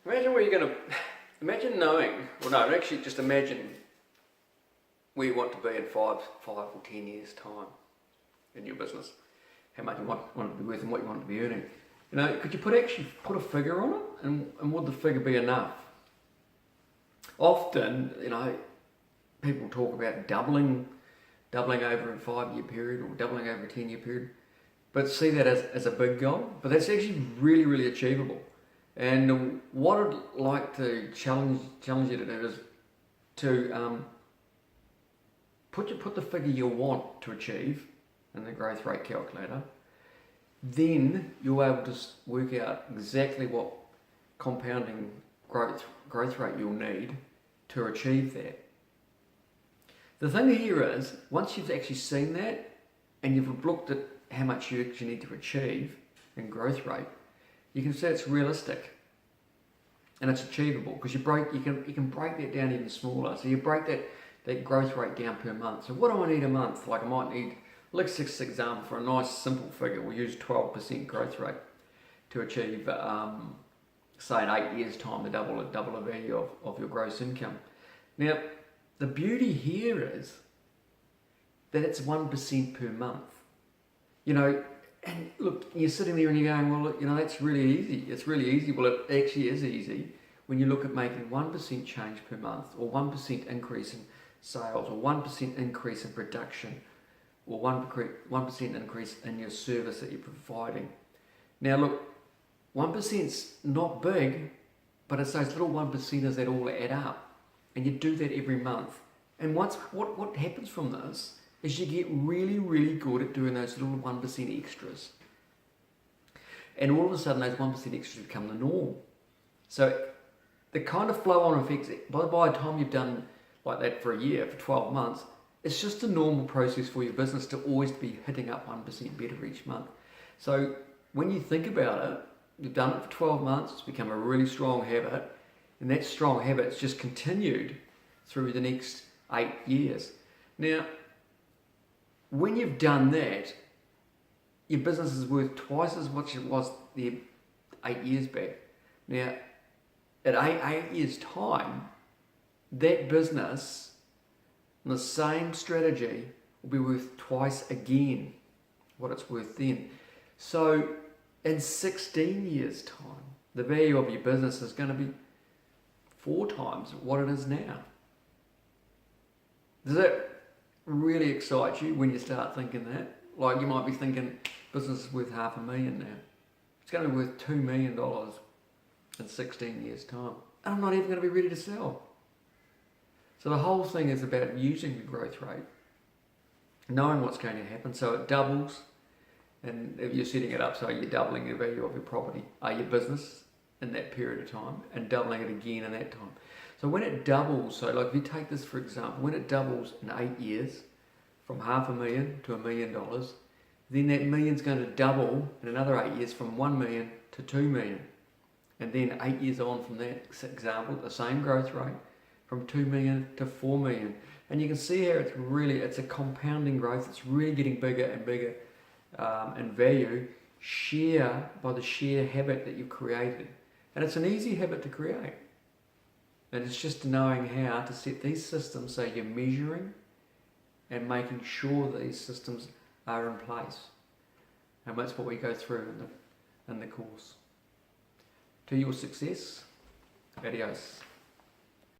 Imagine where you're going to, imagine knowing, well no, actually just imagine where you want to be in 5 or 10 years time in your business. How much you want it to be worth and what you want it to be earning. You know, could you actually put a figure on it, and would the figure be enough? Often, you know, people talk about doubling over a 5-year period or doubling over a 10-year period, but see that as a big goal. But that's actually really, really achievable. And what I'd like to challenge you to do is to put the figure you want to achieve in the growth rate calculator. Then you'll be able to work out exactly what compounding growth rate you'll need to achieve that. The thing here is, once you've actually seen that and you've looked at how much you actually need to achieve in growth rate, you can see it's realistic and it's achievable, because you can break that down even smaller. So you break that growth rate down per month. So what do I need a month? Like I might need, let's just example for a nice simple figure, we'll use 12% growth rate to achieve, say in 8 years time, to double the value of your gross income. Now, the beauty here is that it's 1% per month. You know, and look, you're sitting there and you're going, well, look, you know, that's really easy. It's really easy. Well, it actually is easy when you look at making 1% change per month, or 1% increase in sales, or 1% increase in production, or 1% increase in your service that you're providing. Now, look, 1%'s not big, but it's those little 1%ers that all add up. And you do that every month. And once what happens from this is you get really, really good at doing those little 1% extras. And all of a sudden those 1% extras become the norm. So the kind of flow-on effects, by the time you've done like that for a year, for 12 months, it's just a normal process for your business to always be hitting up 1% better each month. So when you think about it, you've done it for 12 months, it's become a really strong habit, and that strong habit's just continued through the next 8 years. Now, when you've done that, your business is worth twice as much as it was there 8 years back. Now, at eight years' time, that business, the same strategy, will be worth twice again what it's worth then. So, in 16 years' time, the value of your business is going to be 4 times what it is now. Does that really excite you when you start thinking that? Like, you might be thinking business is worth $500,000 now. It's going to be worth $2 million in 16 years' time. And I'm not even going to be ready to sell. So the whole thing is about using the growth rate, knowing what's going to happen, so it doubles. And if you're setting it up so you're doubling the value of your property, your business in that period of time, and doubling it again in that time. So when it doubles, so like if you take this for example, when it doubles in 8 years from $500,000 to $1 million, then that million's going to double in another 8 years from 1 million to 2 million. And then 8 years on from that example, the same growth rate, from 2 million to 4 million. And you can see here it's a compounding growth. It's really getting bigger and bigger in value, by the sheer habit that you've created. And it's an easy habit to create. And it's just knowing how to set these systems so you're measuring and making sure these systems are in place. And that's what we go through in the course. To your success, adios.